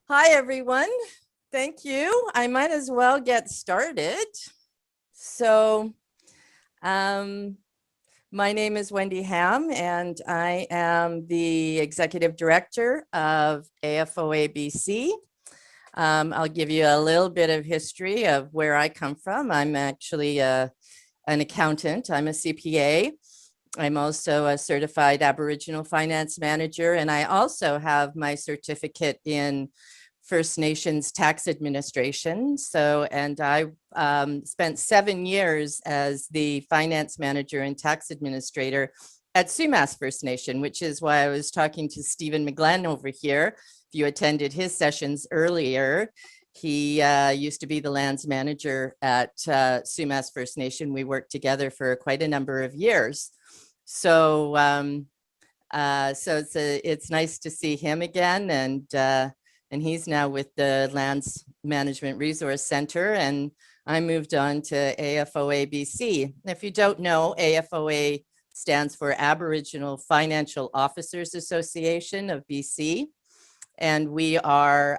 Hi, everyone. Thank you. I might as well get started. So, um, my name is Wendy Ham, and I am the Executive Director of AFOA BC. I'll give you a little bit of history of where I come from. I'm actually an accountant. I'm a CPA. I'm also a certified Aboriginal finance manager, and I also have my certificate in First Nations tax administration. So, and I spent 7 years as the finance manager and tax administrator at Sumas First Nation, which is why I was talking to Stephen McGlenn over here. If you attended his sessions earlier, he used to be the lands manager at Sumas First Nation. We worked together for quite a number of years. So, it's nice to see him again, and he's now with the Lands Management Resource Center, and I moved on to AFOA BC. If you don't know, AFOA stands for Aboriginal Financial Officers Association of BC, and we are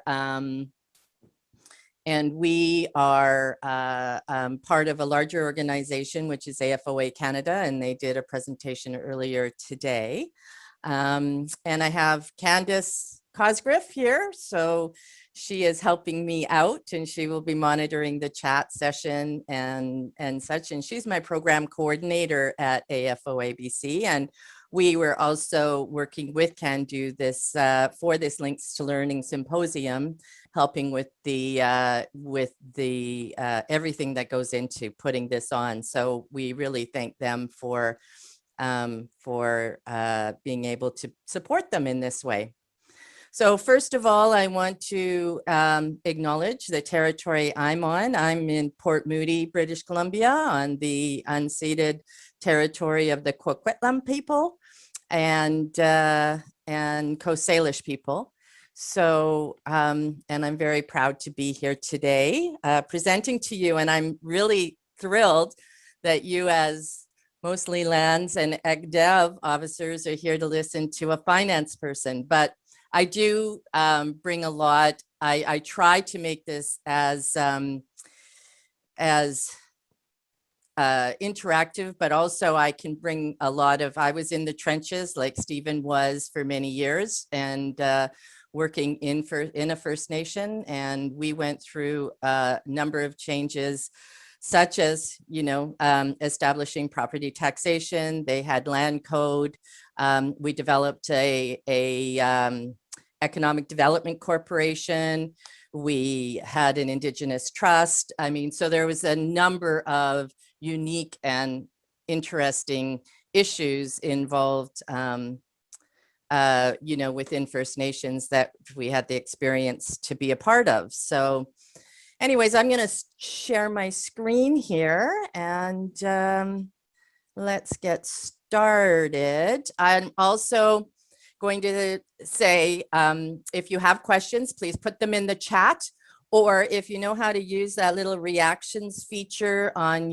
part of a larger organization, which is AFOA Canada, and they did a presentation earlier today. And I have Candace Cosgriff here, so she is helping me out, and she will be monitoring the chat session and such. And she's my program coordinator at AFOA BC, and we were also working with Can Do this for this Links to Learning Symposium, helping with the everything that goes into putting this on. So we really thank them for being able to support them in this way. So first of all, I want to acknowledge the territory I'm on. I'm in Port Moody, British Columbia, on the unceded territory of the Coquitlam people and Coast Salish people. So, and I'm very proud to be here today presenting to you, and I'm really thrilled that you, as mostly lands and EgDev officers, are here to listen to a finance person. But I do bring a lot. I try to make this as interactive, but also I can bring a lot of, I was in the trenches like Stephen was for many years, and working in a First Nation, and we went through a number of changes, such as, establishing property taxation. They had land code. We developed a economic development corporation. We had an Indigenous trust. I mean, so there was a number of unique and interesting issues involved, within First Nations that we had the experience to be a part of. So anyways, I'm going to share my screen here, and let's get started. I'm also going to say, if you have questions, please put them in the chat, or if you know how to use that little reactions feature on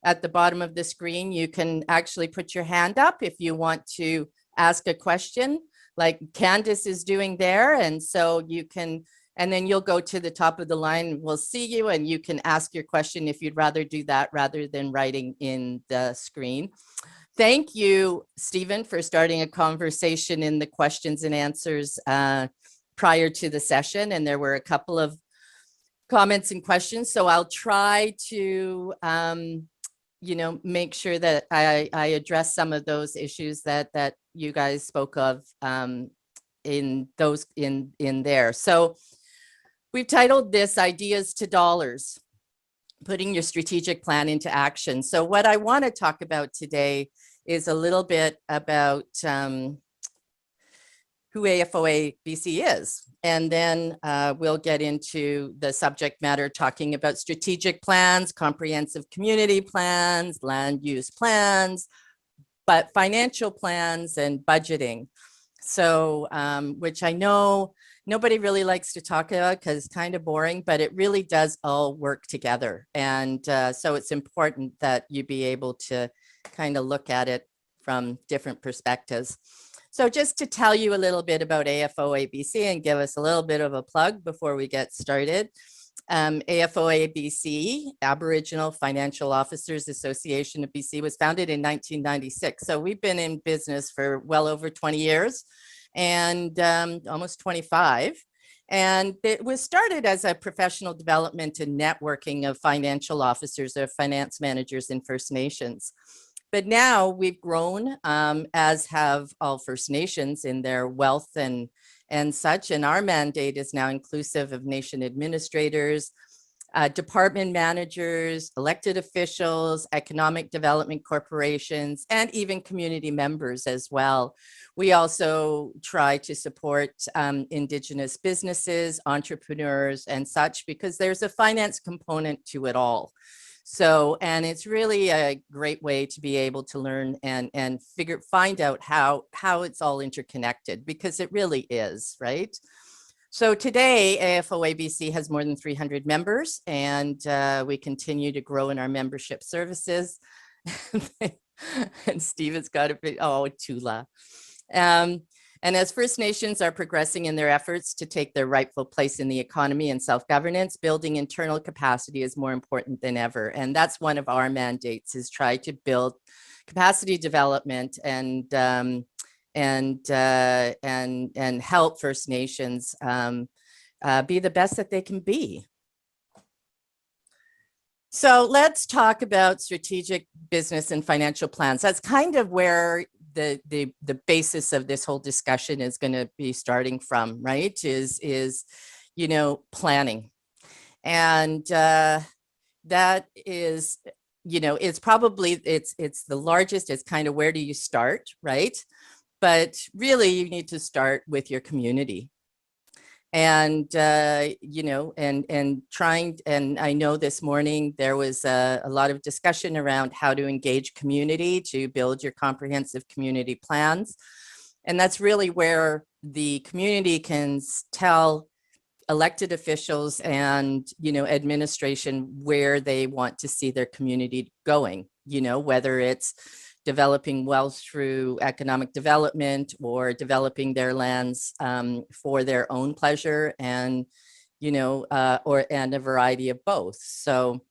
at the bottom of the screen, you can actually put your hand up if you want to ask a question, like Candace is doing there. And so you can, and then you'll go to the top of the line, we'll see you, and you can ask your question if you'd rather do that rather than writing in the screen. Thank you, Stephen, for starting a conversation in the questions and answers prior to the session. And there were a couple of comments and questions. So I'll try to, make sure that I address some of those issues that you guys spoke of in there. So we've titled this Ideas to Dollars, putting your strategic plan into action. So what I want to talk about today is a little bit about who AFOA BC is. And then we'll get into the subject matter, talking about strategic plans, comprehensive community plans, land use plans, but financial plans and budgeting. So, which I know nobody really likes to talk about because it's kind of boring, but it really does all work together. And so it's important that you be able to kind of look at it from different perspectives. So just to tell you a little bit about AFOA BC and give us a little bit of a plug before we get started. AFOA BC, Aboriginal Financial Officers Association of BC, was founded in 1996. So we've been in business for well over 20 years and almost 25. And it was started as a professional development and networking of financial officers or finance managers in First Nations. But now we've grown, as have all First Nations in their wealth and such. And our mandate is now inclusive of nation administrators, department managers, elected officials, economic development corporations, and even community members as well. We also try to support Indigenous businesses, entrepreneurs, and such, because there's a finance component to it all. So, and it's really a great way to be able to learn and find out how it's all interconnected, because it really is, right? So today, AFOA BC has more than 300 members, and we continue to grow in our membership services. And Steve has got a bit, oh, Tula. And as First Nations are progressing in their efforts to take their rightful place in the economy and self-governance, building internal capacity is more important than ever. And that's one of our mandates, is try to build capacity development and help First Nations be the best that they can be. So let's talk about strategic business and financial plans. That's kind of where the basis of this whole discussion is going to be starting from, right? Is you know, planning. And that is, you know, it's probably, it's the largest. It's kind of, where do you start, right? But really, you need to start with your community. And, you know, and trying, and I know this morning there was a lot of discussion around how to engage community to build your comprehensive community plans. And that's really where the community can tell elected officials and, you know, administration where they want to see their community going, you know, whether it's developing wealth through economic development or developing their lands for their own pleasure, and, you know, and a variety of both. So,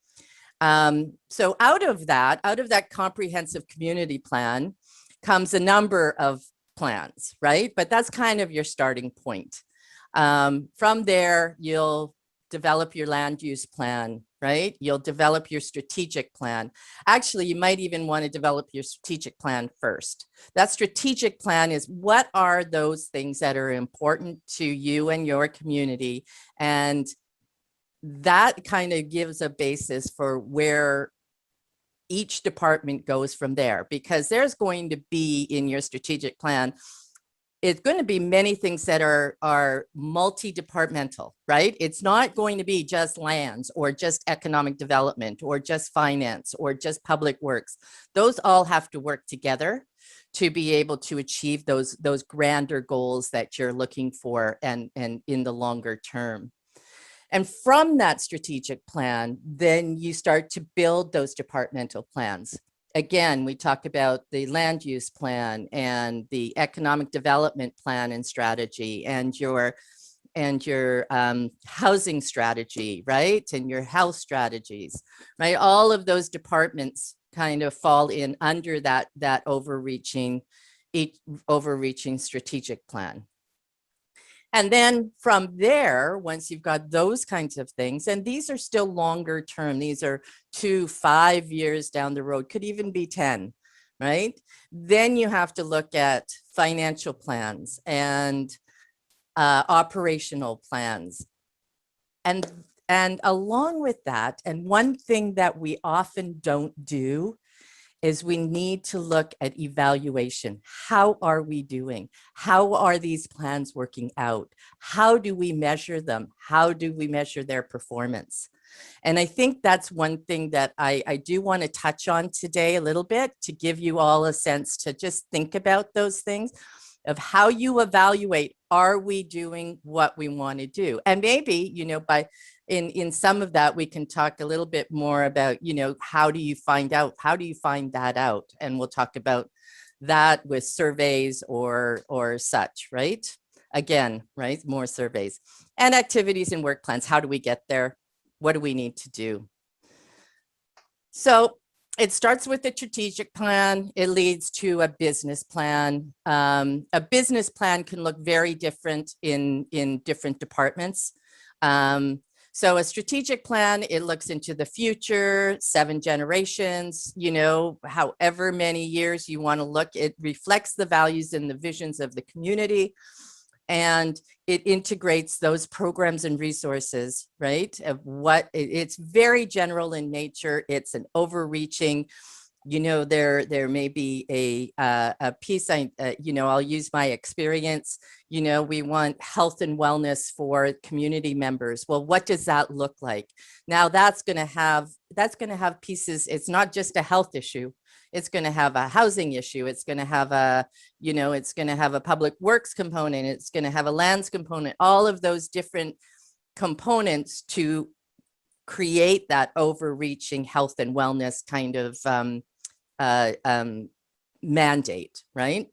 so out of that comprehensive community plan comes a number of plans, right? But that's kind of your starting point. From there, you'll develop your land use plan, right? You'll develop your strategic plan. Actually, you might even want to develop your strategic plan first. That strategic plan is, what are those things that are important to you and your community? And that kind of gives a basis for where each department goes from there, because there's going to be in your strategic plan, it's going to be many things that are multi-departmental, right? It's not going to be just lands or just economic development or just finance or just public works. Those all have to work together to be able to achieve those grander goals that you're looking for, and in the longer term. And from that strategic plan, then you start to build those departmental plans. Again, we talked about the land use plan and the economic development plan and strategy, and your housing strategy, right? And your health strategies, right? All of those departments kind of fall in under that overreaching strategic plan. And then from there, once you've got those kinds of things, and these are still longer term, these are 2-5 years down the road, could even be 10, right? Then you have to look at financial plans and operational plans. And along with that, and one thing that we often don't do is we need to look at evaluation. How are we doing? How are these plans working out? How do we measure them? How do we measure their performance? And I think that's one thing that I do want to touch on today a little bit, to give you all a sense to just think about those things of how you evaluate, are we doing what we want to do? And maybe, you know, in some of that, we can talk a little bit more about, you know, how do you find that out? And we'll talk about that with surveys or such, right? Again, right, more surveys. And activities and work plans. How do we get there? What do we need to do? So it starts with a strategic plan. It leads to a business plan. A business plan can look very different in different departments. So a strategic plan, it looks into the future, 7 generations, you know, however many years you want to look. It reflects the values and the visions of the community. And it integrates those programs and resources, right? Of what it's very general in nature. It's an overreaching, you know, there may be a piece, you know, I'll use my experience, you know, we want health and wellness for community members. Well, what does that look like? Now that's going to have pieces. It's not just a health issue. It's going to have a housing issue. It's going to have a, you know, it's going to have a public works component. It's going to have a lands component, all of those different components to create that overreaching health and wellness kind of mandate, right?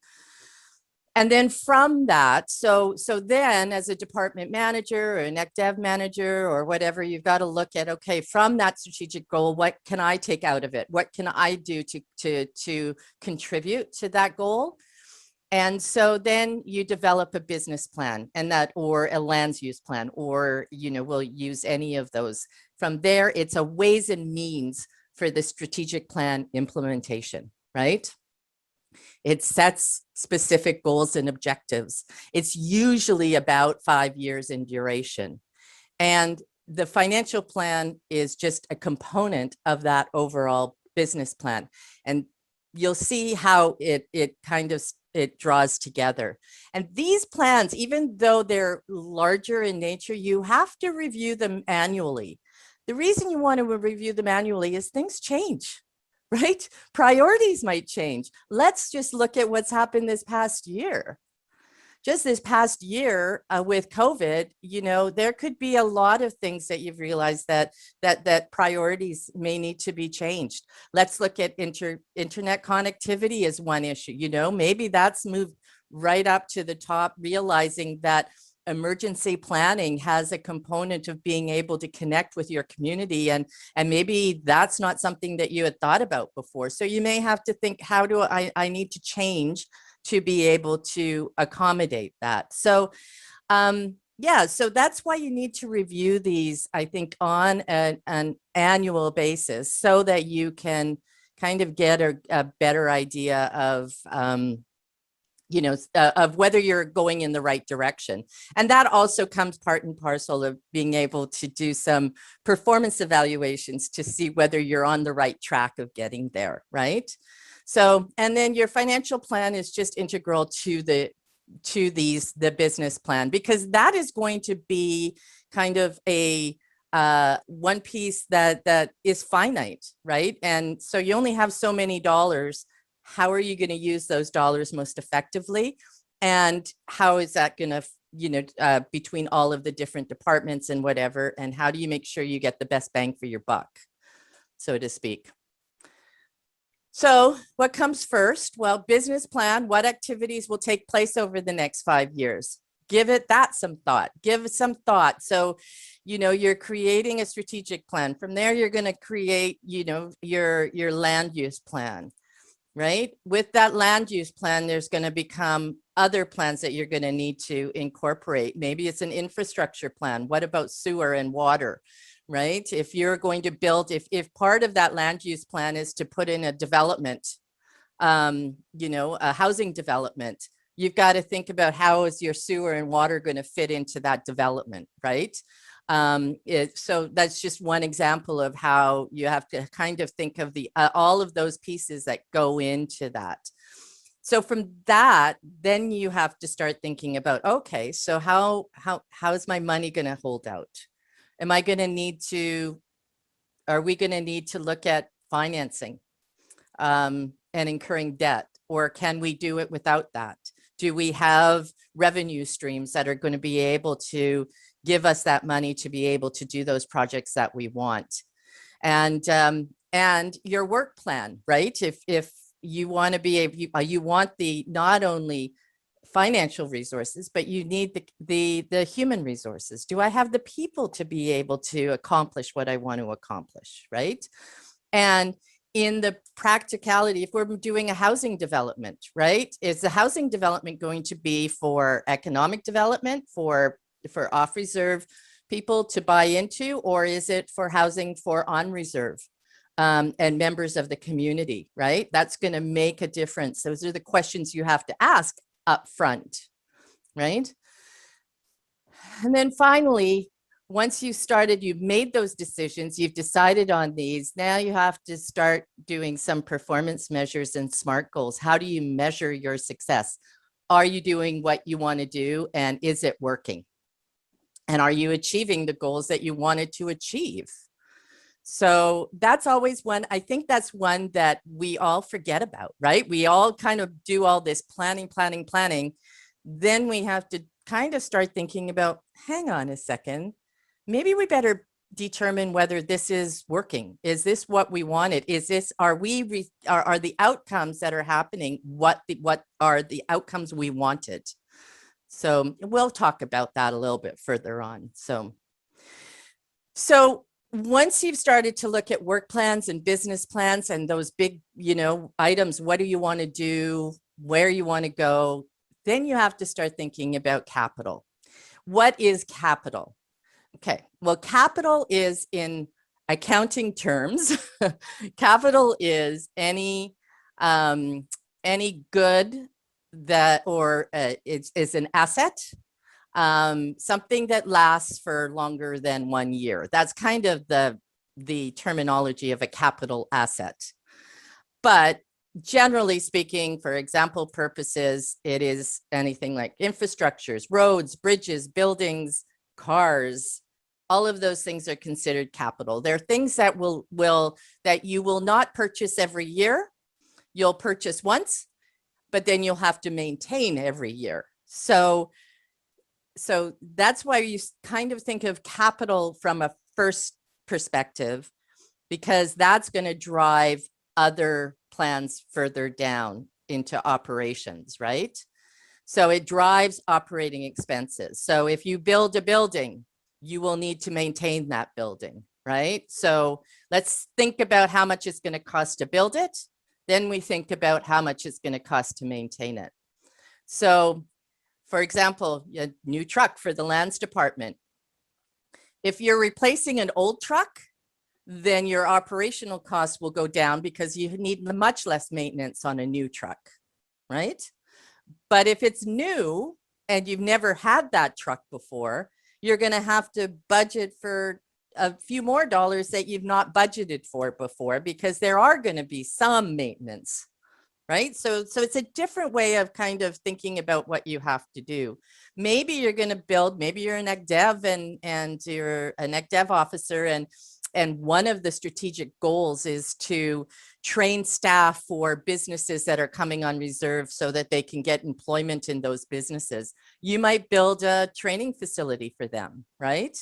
And then from that, so then as a department manager or an ECDev manager or whatever, you've got to look at, okay, from that strategic goal, what can I take out of it? What can I do to contribute to that goal? And so then you develop a business plan and that, or a lands use plan, or, you know, we'll use any of those. From there, it's a ways and means for the strategic plan implementation, right? It sets specific goals and objectives. It's usually about 5 years in duration. And the financial plan is just a component of that overall business plan. And you'll see how it kind of it draws together. And these plans, even though they're larger in nature, you have to review them annually. The reason you want to review them annually is things change, right? Priorities might change. Let's just look at what's happened this past year. Just this past year with COVID, you know, there could be a lot of things that you've realized that priorities may need to be changed. Let's look at internet connectivity as one issue. You know, maybe that's moved right up to the top, realizing that emergency planning has a component of being able to connect with your community, and maybe that's not something that you had thought about before. So you may have to think, how do I need to change to be able to accommodate that? So yeah, so that's why you need to review these, I think, on an annual basis, so that you can kind of get a better idea of you know, of whether you're going in the right direction. And that also comes part and parcel of being able to do some performance evaluations to see whether you're on the right track of getting there, right? So, and then your financial plan is just integral to the business plan, because that is going to be kind of a one piece that is finite, right? And so you only have so many dollars. How are you going to use those dollars most effectively? And how is that going to, you know, between all of the different departments and whatever, and how do you make sure you get the best bang for your buck, so to speak? So what comes first? Well, business plan. What activities will take place over the next 5 years? Give it that some thought. Give it some thought. So, you know, you're creating a strategic plan. From there, you're going to create, you know, your land use plan. Right? With that land use plan, there's going to become other plans that you're going to need to incorporate. Maybe it's an infrastructure plan. What about sewer and water? Right? If you're going to build, if part of that land use plan is to put in a development, you know, a housing development, you've got to think about how is your sewer and water going to fit into that development, right? So that's just one example of how you have to kind of think of the all of those pieces that go into that. So from that, then you have to start thinking about, okay, so how is my money going to hold out? Am I going to need to, are we going to need to look at financing and incurring debt, or can we do it without that? Do we have revenue streams that are going to be able to give us that money to be able to do those projects that we want? And your work plan, right? If you want to be able, you want the not only financial resources, but you need the human resources. Do I have the people to be able to accomplish what I want to accomplish, right? And in the practicality, if we're doing a housing development, right, is the housing development going to be for economic development, for off reserve people to buy into, or is it for housing for on reserve and members of the community, right? That's going to make a difference. Those are the questions you have to ask up front, right? And then finally, once you've made those decisions, you've decided on these, now you have to start doing some performance measures and SMART goals. How do you measure your success? Are you doing what you want to do, and is it working? And are you achieving the goals that you wanted to achieve? So that's always one, I think that's one that we all forget about, right? We all kind of do all this planning. Then we have to kind of start thinking about, hang on a second, maybe we better determine whether this is working. Is this what we wanted? Is this, are the outcomes that are happening, what are the outcomes we wanted? So we'll talk about that a little bit further on. So once you've started to look at work plans and business plans and those big, items, what do you want to do, where you want to go, then you have to start thinking about capital. What is capital? Okay, well, capital is, in accounting terms, capital is any good that, or is an asset, something that lasts for longer than 1 year. That's kind of the terminology of a capital asset. But generally speaking, for example purposes, it is anything like infrastructures, roads, bridges, buildings, cars. All of those things are considered capital. They're things that that you will not purchase every year. You'll purchase once, but then you'll have to maintain every year. So that's why you kind of think of capital from a first perspective, because that's going to drive other plans further down into operations, right? So it drives operating expenses. So if you build a building, you will need to maintain that building, right? So let's think about how much it's going to cost to build it. Then we think about how much it's going to cost to maintain it. So for example, a new truck for the lands department. If you're replacing an old truck, then your operational costs will go down because you need much less maintenance on a new truck, right? But if it's new and you've never had that truck before, you're going to have to budget for a few more dollars that you've not budgeted for before, because there are going to be some maintenance, right? So it's a different way of kind of thinking about what you have to do. Maybe you're going to build, maybe you're an ec dev and you're an ec dev officer, and one of the strategic goals is to train staff for businesses that are coming on reserve so that they can get employment in those businesses. You might build a training facility for them, right?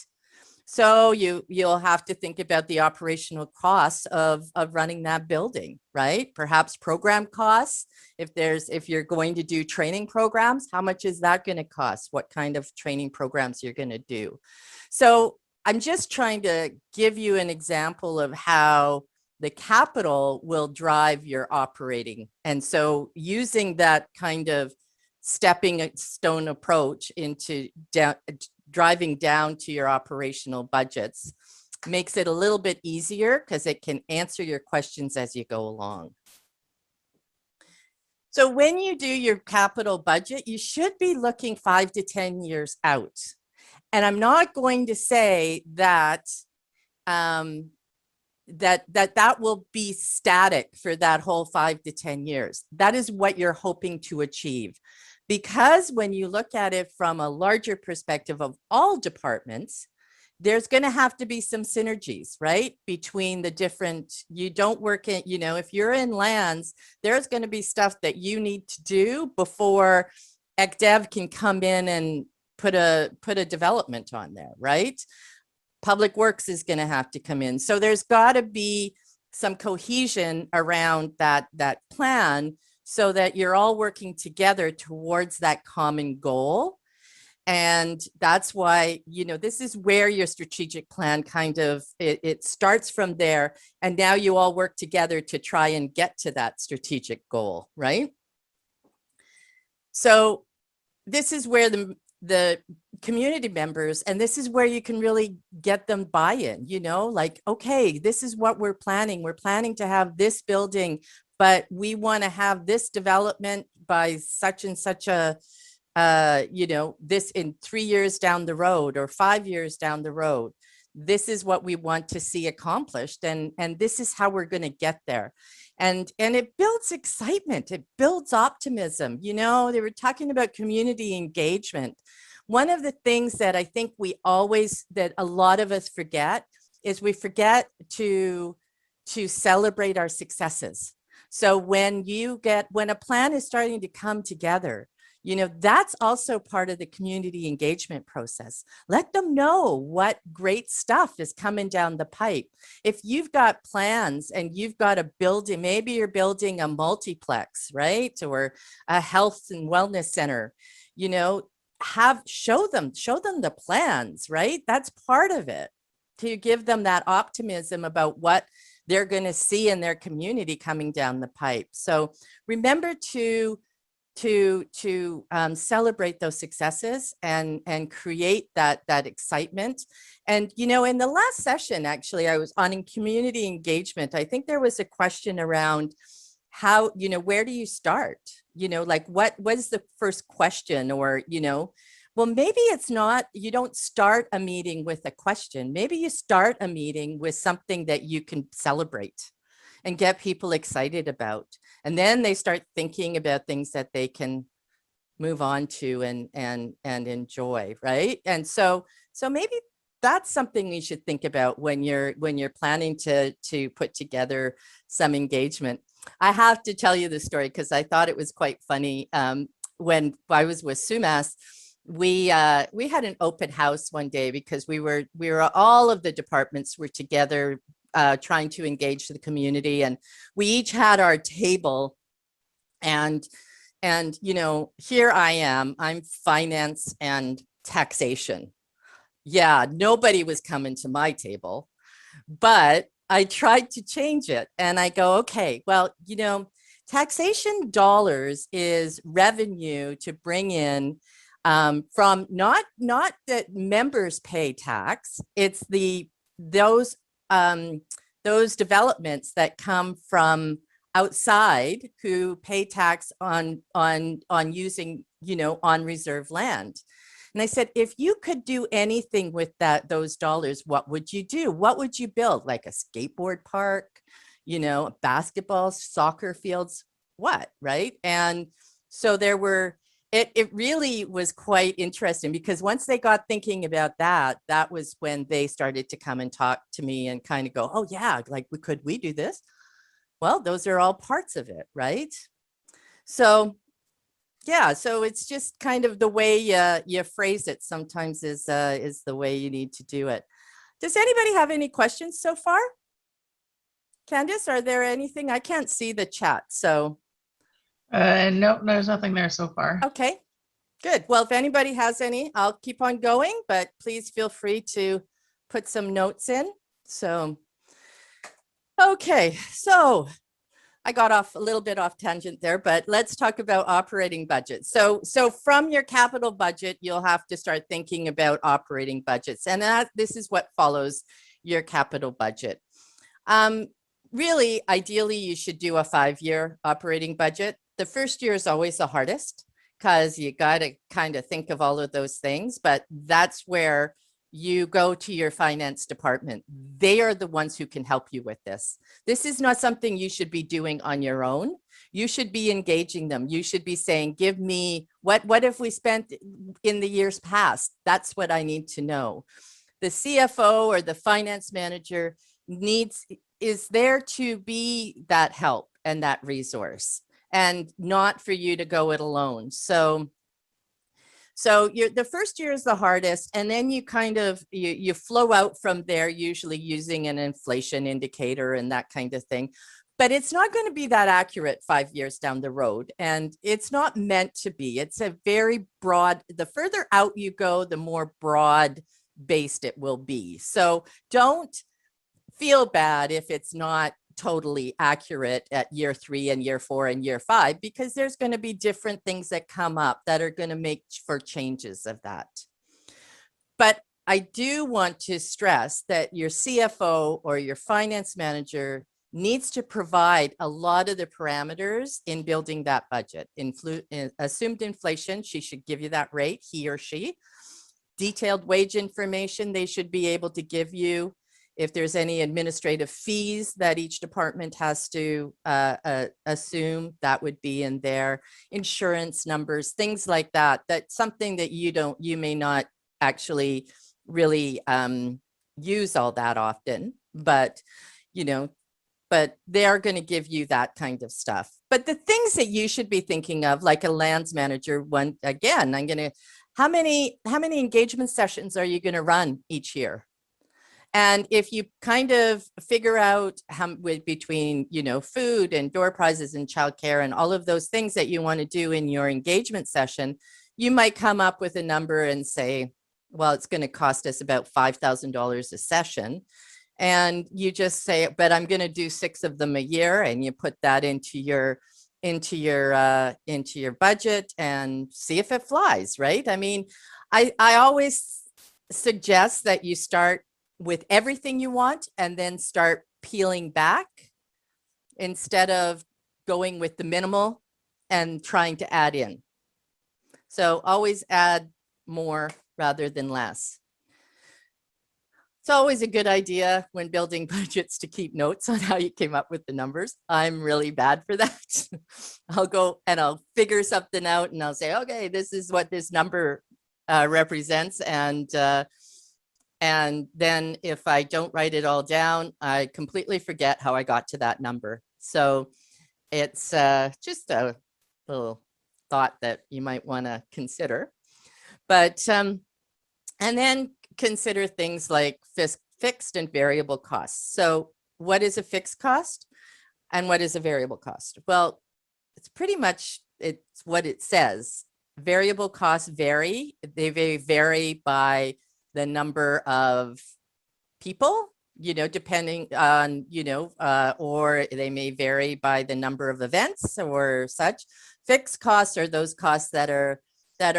So you'll have to think about the operational costs of running that building, right? Perhaps program costs. If you're going to do training programs, how much is that going to cost? What kind of training programs you're going to do? So I'm just trying to give you an example of how the capital will drive your operating. And so using that kind of stepping stone approach into driving down to your operational budgets makes it a little bit easier, because it can answer your questions as you go along. So when you do your capital budget, you should be looking 5 to 10 years out. And I'm not going to say that that will be static for that whole 5 to 10 years. That is what you're hoping to achieve. Because when you look at it from a larger perspective of all departments, there's going to have to be some synergies, right? Between the different, you don't work in, if you're in lands, there's going to be stuff that you need to do before ECDev can come in and put a development on there, right? Public Works is going to have to come in. So there's got to be some cohesion around that plan, so that you're all working together towards that common goal. And that's why, this is where your strategic plan kind of, it starts from there. And now you all work together to try and get to that strategic goal, right? So this is where the community members, and this is where you can really get them buy-in, like, okay, this is what we're planning. We're planning to have this building, but we want to have this development by such and such a, this in 3 years down the road or 5 years down the road. This is what we want to see accomplished. And this is how we're going to get there. And it builds excitement. It builds optimism. They were talking about community engagement. One of the things that I think that a lot of us forget is we forget to celebrate our successes. So when a plan is starting to come together, that's also part of the community engagement process. Let them know what great stuff is coming down the pipe. If you've got plans and you've got a building, maybe you're building a multiplex, right? Or a health and wellness center, show them the plans, right? That's part of it, to give them that optimism about what they're going to see in their community coming down the pipe. So remember to celebrate those successes and create that excitement. And, in the last session, actually, I was on in community engagement. I think there was a question around how, where do you start? Like what is the first question? Or, well, maybe it's not, you don't start a meeting with a question. Maybe you start a meeting with something that you can celebrate and get people excited about. And then they start thinking about things that they can move on to and enjoy, right? And so maybe that's something you should think about when you're planning to put together some engagement. I have to tell you this story because I thought it was quite funny. When I was with Sumas, we had an open house one day because we were all of the departments were together trying to engage the community, and we each had our table. And here I am, I'm finance and taxation. Yeah, nobody was coming to my table, but I tried to change it. And I go, okay, well, taxation dollars is revenue to bring in from not that members pay tax. It's those developments that come from outside who pay tax on using, on reserve land. And I said, if you could do anything with those dollars, what would you do? What would you build? Like a skateboard park, basketball, soccer fields, what, right? And so it really was quite interesting, because once they got thinking about that was when they started to come and talk to me and kind of go, oh yeah, like could we do this? Well, those are all parts of it, right? So yeah, so it's just kind of the way you phrase it sometimes is the way you need to do it. Does anybody have any questions so far? Candice, are there anything? I can't see the chat, so. No, there's nothing there so far. Okay, good. Well, if anybody has any, I'll keep on going, but please feel free to put some notes in. So, okay, so I got off a little bit off tangent there, but let's talk about operating budgets. So from your capital budget, you'll have to start thinking about operating budgets. And this is what follows your capital budget. Really, ideally, you should do a 5-year operating budget. The first year is always the hardest because you got to kind of think of all of those things, but that's where you go to your finance department. They are the ones who can help you with this. This is not something you should be doing on your own. You should be engaging them. You should be saying, give me, what have we spent in the years past? That's what I need to know. The CFO or the finance manager is there to be that help and that resource, and not for you to go it alone. So So the first year is the hardest, and then you kind of, you flow out from there, usually using an inflation indicator and that kind of thing. But it's not going to be that accurate 5 years down the road. And it's not meant to be. It's a very broad, the further out you go, the more broad based it will be. So don't feel bad if it's not totally accurate at year 3 and year 4 and year 5, because there's going to be different things that come up that are going to make for changes of that. But I do want to stress that your CFO or your finance manager needs to provide a lot of the parameters in building that budget. Assumed inflation, she should give you that rate, he or she. Detailed wage information, they should be able to give you. If there's any administrative fees that each department has to assume, that would be in there. Insurance numbers, things like that. That's something that you may not actually really use all that often, but but they are going to give you that kind of stuff. But the things that you should be thinking of, like a lands manager, one, again, how many engagement sessions are you going to run each year? And if you kind of figure out how between, food and door prizes and childcare and all of those things that you want to do in your engagement session, you might come up with a number and say, well, it's going to cost us about $5,000 a session. And you just say, but I'm going to do 6 of them a year, and you put that into your budget and see if it flies, right? I mean, I always suggest that you start with everything you want and then start peeling back instead of going with the minimal and trying to add in. So always add more rather than less. It's always a good idea when building budgets to keep notes on how you came up with the numbers. I'm really bad for that. I'll go and I'll figure something out and I'll say, okay, this is what this number represents. And then if I don't write it all down, I completely forget how I got to that number. So it's just a little thought that you might want to consider. But, and then consider things like fixed and variable costs. So what is a fixed cost and what is a variable cost? Well, it's pretty much, it's what it says. Variable costs vary. They vary by the number of people, depending on, or they may vary by the number of events or such. Fixed costs are those costs that are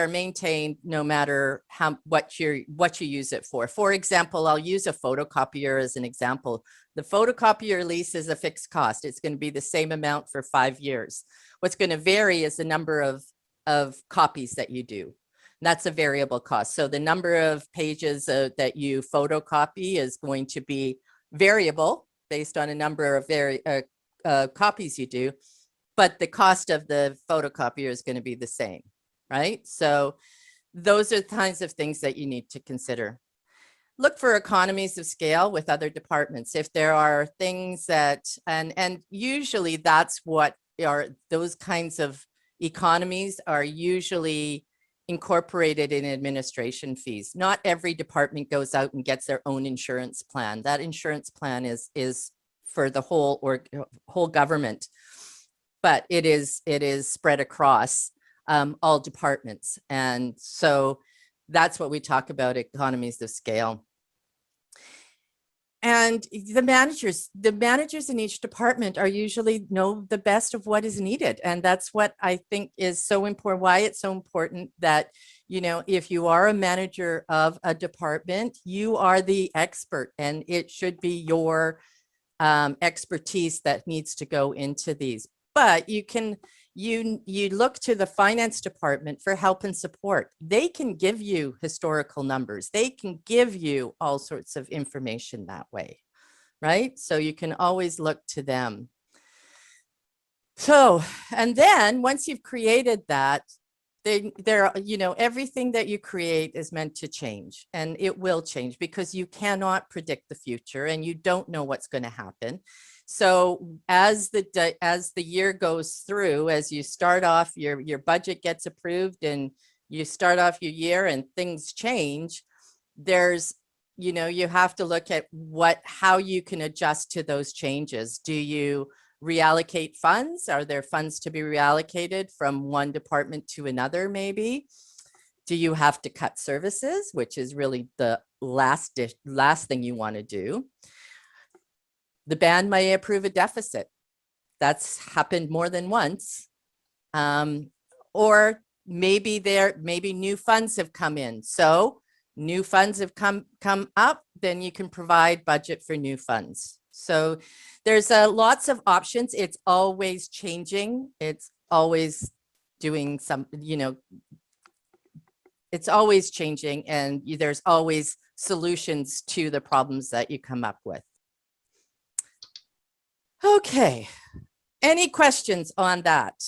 maintained no matter what you use it for. For example, I'll use a photocopier as an example. The photocopier lease is a fixed cost. It's going to be the same amount for 5 years. What's going to vary is the number of copies that you do. And that's a variable cost. So the number of pages that you photocopy is going to be variable based on a number of copies you do, but the cost of the photocopier is going to be the same. Right? So those are the kinds of things that you need to consider. Look for economies of scale with other departments. If there are things that, and usually that's what those kinds of economies are usually incorporated in administration fees. Not every department goes out and gets their own insurance plan. That insurance plan is for the whole government, but it is spread across all departments. And so that's what we talk about, economies of scale. And the managers in each department are usually know the best of what is needed. And that's what I think is so important, why it's so important that, if you are a manager of a department, you are the expert, and it should be your expertise that needs to go into these. But you look to the finance department for help and support. They can give you historical numbers. They can give you all sorts of information that way, right? So you can always look to them. So, and then once you've created that, everything that you create is meant to change, and it will change because you cannot predict the future and you don't know what's going to happen. So as the year goes through, as you start off, your budget gets approved and you start off your year and things change, there's, you know, you have to look at how you can adjust to those changes. Do you reallocate funds? Are there funds to be reallocated from one department to another, maybe? Do you have to cut services, which is really the last thing you want to do? The band may approve a deficit. That's happened more than once. Or maybe new funds have come in. So new funds have come up, then you can provide budget for new funds. So there's lots of options. It's always changing. It's always doing some, you know, it's always changing, and there's always solutions to the problems that you come up with. Okay, any questions on that?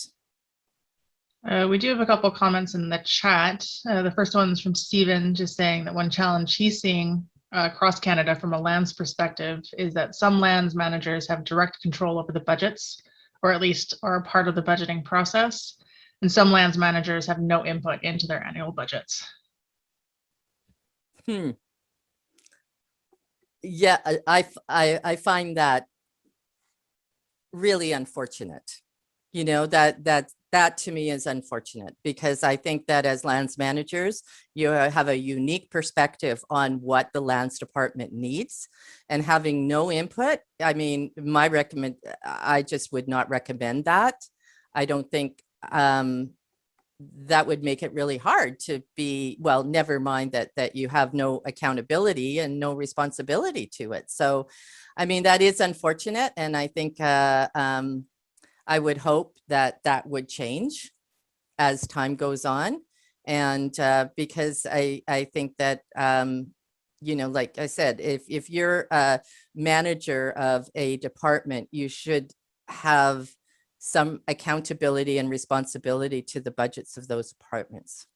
We do have a couple comments in the chat. The first one is from Stephen, just saying that one challenge he's seeing across Canada from a lands perspective is that some lands managers have direct control over the budgets, or at least are a part of the budgeting process. And some lands managers have no input into their annual budgets. Yeah, I find that really unfortunate. You know, that to me is unfortunate, because I think that as lands managers, you have a unique perspective on what the lands department needs, and having no input. I mean, I just would not recommend that. I don't think that would make it really hard to be, well, never mind that you have no accountability and no responsibility to it. So, I mean, that is unfortunate. And I think I would hope that would change as time goes on. And because I think that, you know, like I said, if you're a manager of a department, you should have some accountability and responsibility to the budgets of those departments.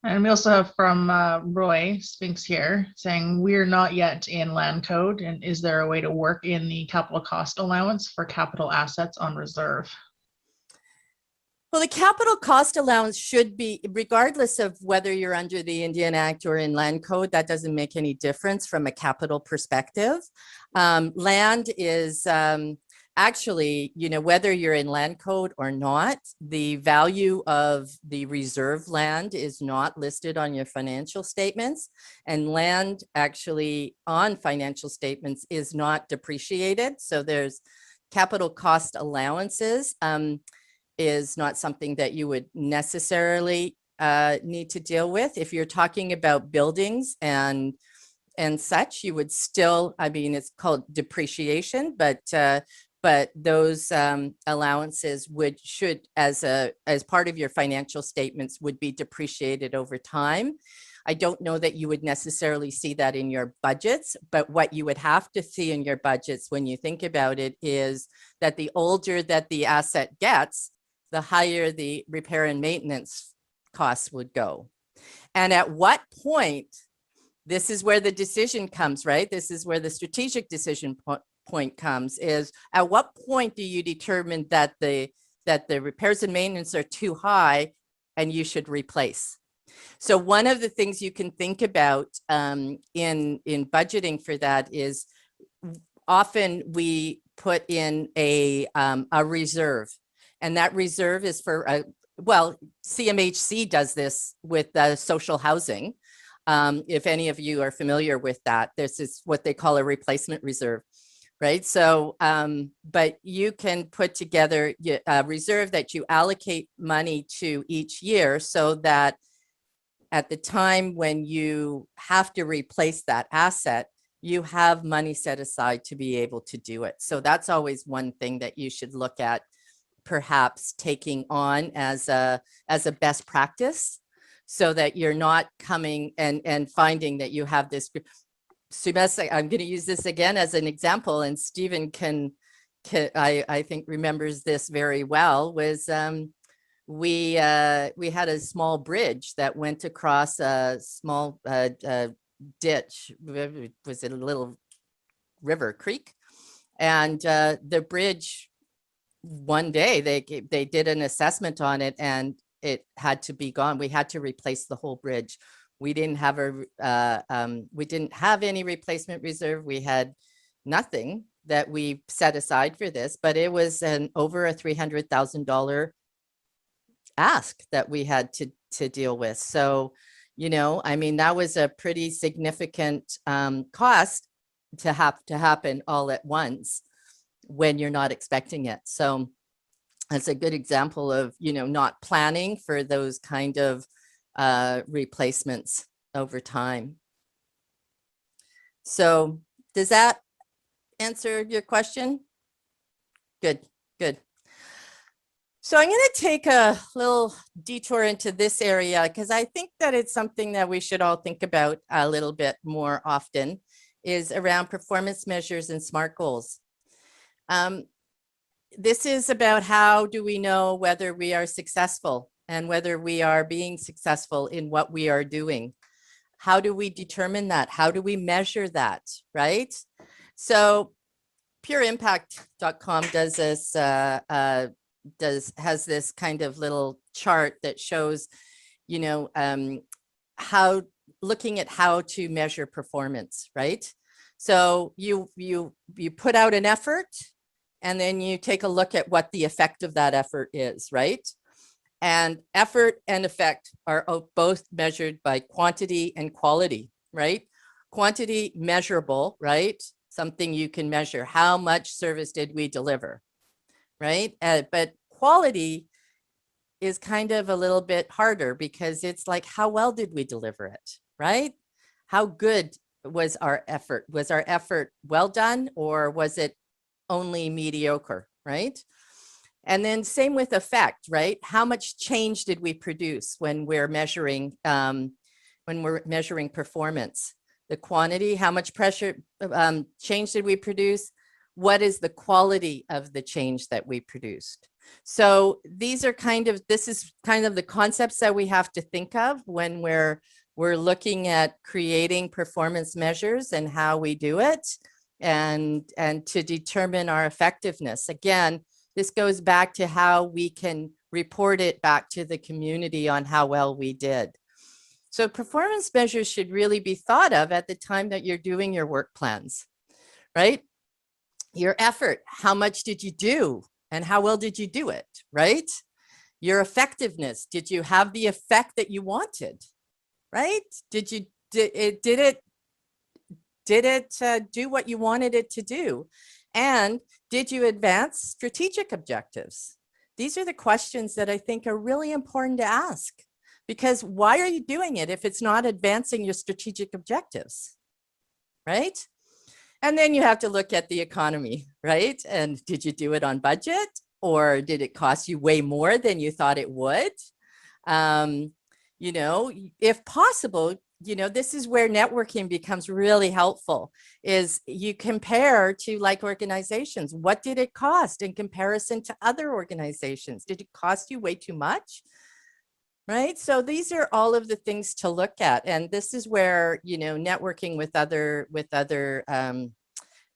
And we also have from Roy Spinks here saying, we're not yet in land code, and is there a way to work in the capital cost allowance for capital assets on reserve? Well, the capital cost allowance should be, regardless of whether you're under the Indian Act or in land code, that doesn't make any difference from a capital perspective. Land is actually, you know, whether you're in land code or not, the value of the reserve land is not listed on your financial statements, and land actually on financial statements is not depreciated. So there's capital cost allowances. Is not something that you would necessarily need to deal with. If you're talking about buildings and such, you would still, I mean, it's called depreciation, but those allowances should, as part of your financial statements, would be depreciated over time. I don't know that you would necessarily see that in your budgets, but what you would have to see in your budgets when you think about it is that the older that the asset gets, the higher the repair and maintenance costs would go. And at what point, this is where the decision comes, right? This is where the strategic decision point comes, is at what point do you determine that the repairs and maintenance are too high and you should replace? So one of the things you can think about in budgeting for that is, often we put in a reserve. And that reserve is for, well, CMHC does this with social housing. If any of you are familiar with that, this is what they call a replacement reserve, right? So, but you can put together a reserve that you allocate money to each year, so that at the time when you have to replace that asset, you have money set aside to be able to do it. So that's always one thing that you should look at, perhaps taking on as a best practice, so that you're not coming and finding that you have this. Sumes, I'm going to use this again as an example, and Stephen can I think remembers this very well. Was we had a small bridge that went across a small ditch. Was it a little river creek? And the bridge one day they did an assessment on it and it had to be gone. We had to replace the whole bridge. We didn't have we didn't have any replacement reserve. We had nothing that we set aside for this, but it was an over a $300,000 ask that we had to deal with. So, you know, I mean, that was a pretty significant cost to have to happen all at once when you're not expecting it. So that's a good example of, you know, not planning for those kind of replacements over time. So does that answer your question? Good, good. So I'm going to take a little detour into this area because I think that it's something that we should all think about a little bit more often, is around performance measures and SMART goals. This is about how do we know whether we are successful and whether we are being successful in what we are doing. How do we determine that? How do we measure that, right? So pureimpact.com does this, has this kind of little chart that shows, you know, how, looking at how to measure performance, right? So you put out an effort and then you take a look at what the effect of that effort is, right? And effort and effect are both measured by quantity and quality, right? Quantity measurable, right? Something you can measure. How much service did we deliver, right? But quality is kind of a little bit harder because it's like, how well did we deliver it, right? How good was our effort? Was our effort well done, or was it only mediocre, right? And then same with effect, right? How much change did we produce when we're measuring performance? The quantity, how much change did we produce? What is the quality of the change that we produced? So these are this is kind of the concepts that we have to think of when we're looking at creating performance measures and how we do it, and to determine our effectiveness. Again, this goes back to how we can report it back to the community on how well we did. So performance measures should really be thought of at the time that you're doing your work plans, right? Your effort, how much did you do and how well did you do it, right? Your effectiveness, did you have the effect that you wanted, right? Did it do what you wanted it to do? And did you advance strategic objectives? These are the questions that I think are really important to ask, because why are you doing it if it's not advancing your strategic objectives, right? And then you have to look at the economy, right? And did you do it on budget, or did it cost you way more than you thought it would? You know, if possible, you know, this is where networking becomes really helpful, is you compare to like organizations. What did it cost in comparison to other organizations? Did it cost you way too much? Right? So these are all of the things to look at. And this is where, you know, networking with other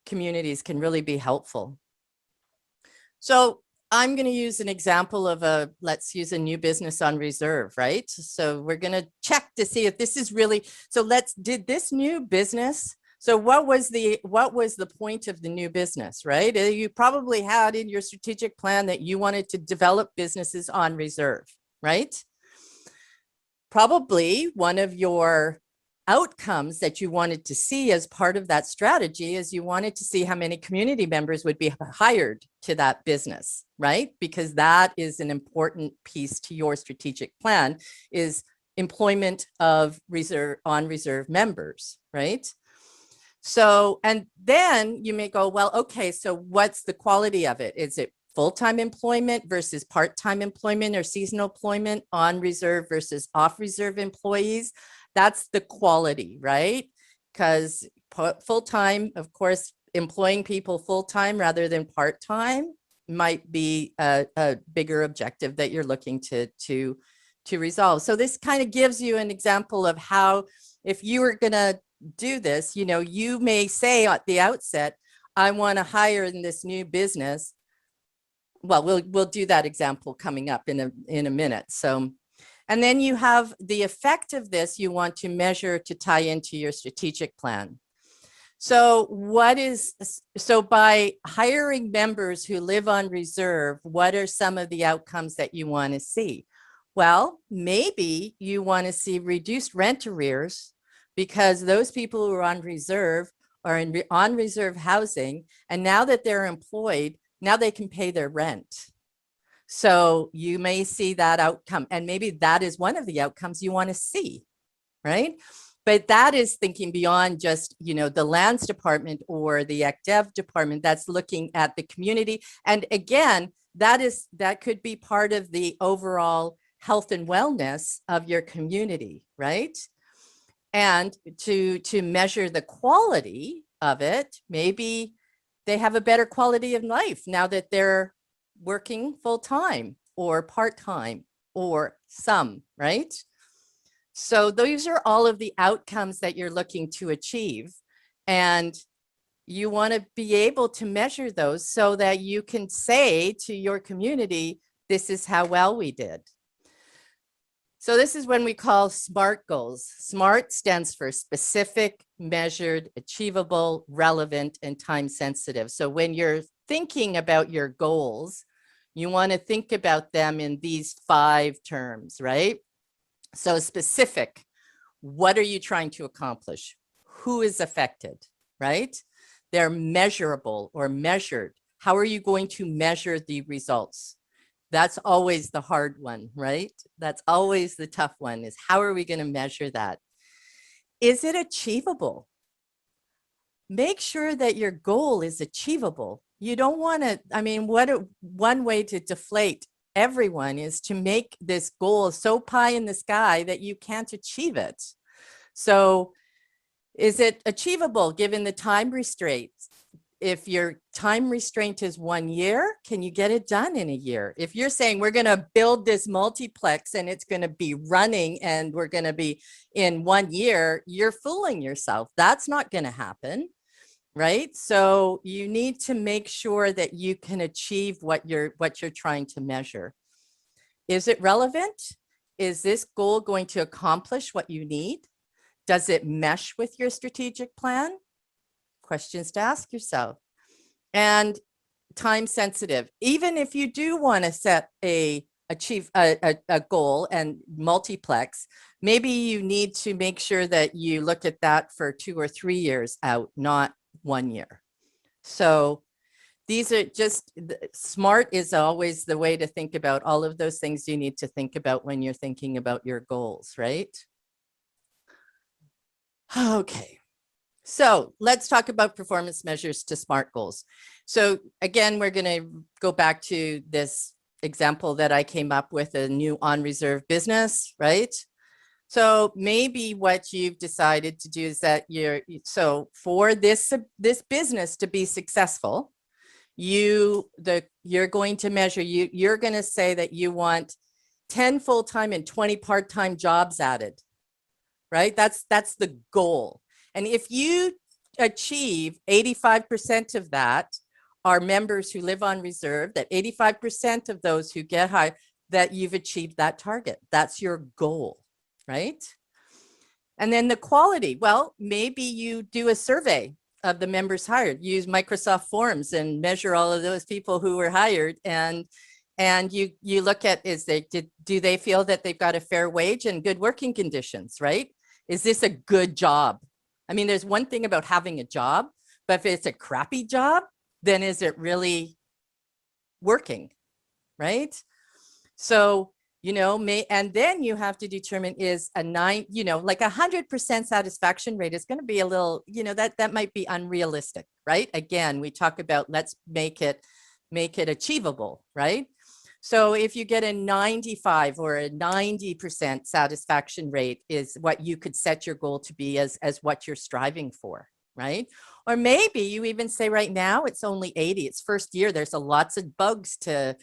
communities can really be helpful. So I'm going to use an example of let's use a new business on reserve, right? So we're going to check to see if this is really, so did this new business, so what was the point of the new business, right? You probably had in your strategic plan that you wanted to develop businesses on reserve, right? Probably one of your outcomes that you wanted to see as part of that strategy is you wanted to see how many community members would be hired to that business, right? Because that is an important piece to your strategic plan, is employment of on reserve members, right? So, and then you may go, well, okay, so what's the quality of it? Is it full-time employment versus part-time employment or seasonal employment, on reserve versus off reserve employees? That's the quality, right? Because full-time, of course, employing people full-time rather than part-time might be a bigger objective that you're looking to resolve. So this kind of gives you an example of how, if you were going to do this, you know, you may say at the outset, I want to hire in this new business well, we'll do that example coming up in a minute. So, and then you have the effect of this you want to measure to tie into your strategic plan. So by hiring members who live on reserve, what are some of the outcomes that you want to see? Well, maybe you want to see reduced rent arrears because those people who are on reserve are on reserve housing. And now that they're employed, now they can pay their rent. So you may see that outcome. And maybe that is one of the outcomes you want to see, right? But that is thinking beyond just, the lands department or the ACDEV department. That's looking at the community. And again, that could be part of the overall health and wellness of your community, right? And to measure the quality of it, maybe they have a better quality of life now that they're working full-time or part-time or some, right? So those are all of the outcomes that you're looking to achieve. And you want to be able to measure those so that you can say to your community, this is how well we did. So this is when we call SMART goals. SMART stands for specific, measured, achievable, relevant, and time sensitive. So when you're thinking about your goals, you want to think about them in these 5 terms, right? So specific, what are you trying to accomplish? Who is affected, right? They're measurable or measured. How are you going to measure the results? That's always the hard one, right? That's always the tough one, is how are we going to measure that? Is it achievable? Make sure that your goal is achievable. You don't want to, one way to deflate everyone is to make this goal so pie in the sky that you can't achieve it. So is it achievable given the time restraints? If your time restraint is 1 year, can you get it done in a year? If you're saying we're going to build this multiplex and it's going to be running and we're going to be in 1 year, you're fooling yourself. That's not going to happen. Right? So you need to make sure that you can achieve what you're trying to measure. Is it relevant? Is this goal going to accomplish what you need? Does it mesh with your strategic plan? Questions to ask yourself. And time sensitive. Even if you do want to set achieve a goal and multiplex, maybe you need to make sure that you look at that for 2 or 3 years out, not 1 year. So these are just, SMART is always the way to think about all of those things you need to think about when you're thinking about your goals, right? Okay. So let's talk about performance measures to SMART goals. So again, we're going to go back to this example that I came up with, a new on-reserve business, right? So maybe what you've decided to do is that so for this business to be successful, you're going to measure, you're going to say that you want 10 full-time and 20 part-time jobs added, right? That's the goal. And if you achieve 85% of that are members who live on reserve, that 85% of those who get high, that you've achieved that target. That's your goal, right? And then the quality, well, maybe you do a survey of the members hired, use Microsoft Forms and measure all of those people who were hired, and you look at, do they feel that they've got a fair wage and good working conditions, right? Is this a good job? I mean, there's one thing about having a job, but if it's a crappy job, then is it really working, right? So, and then you have to determine, is a 100% satisfaction rate is going to be a little, that might be unrealistic, right? Again, we talk about, let's make it achievable, right? So if you get a 95 or a 90% satisfaction rate is what you could set your goal to be as what you're striving for, right? Or maybe you even say right now it's only 80, it's first year, there's lots of bugs to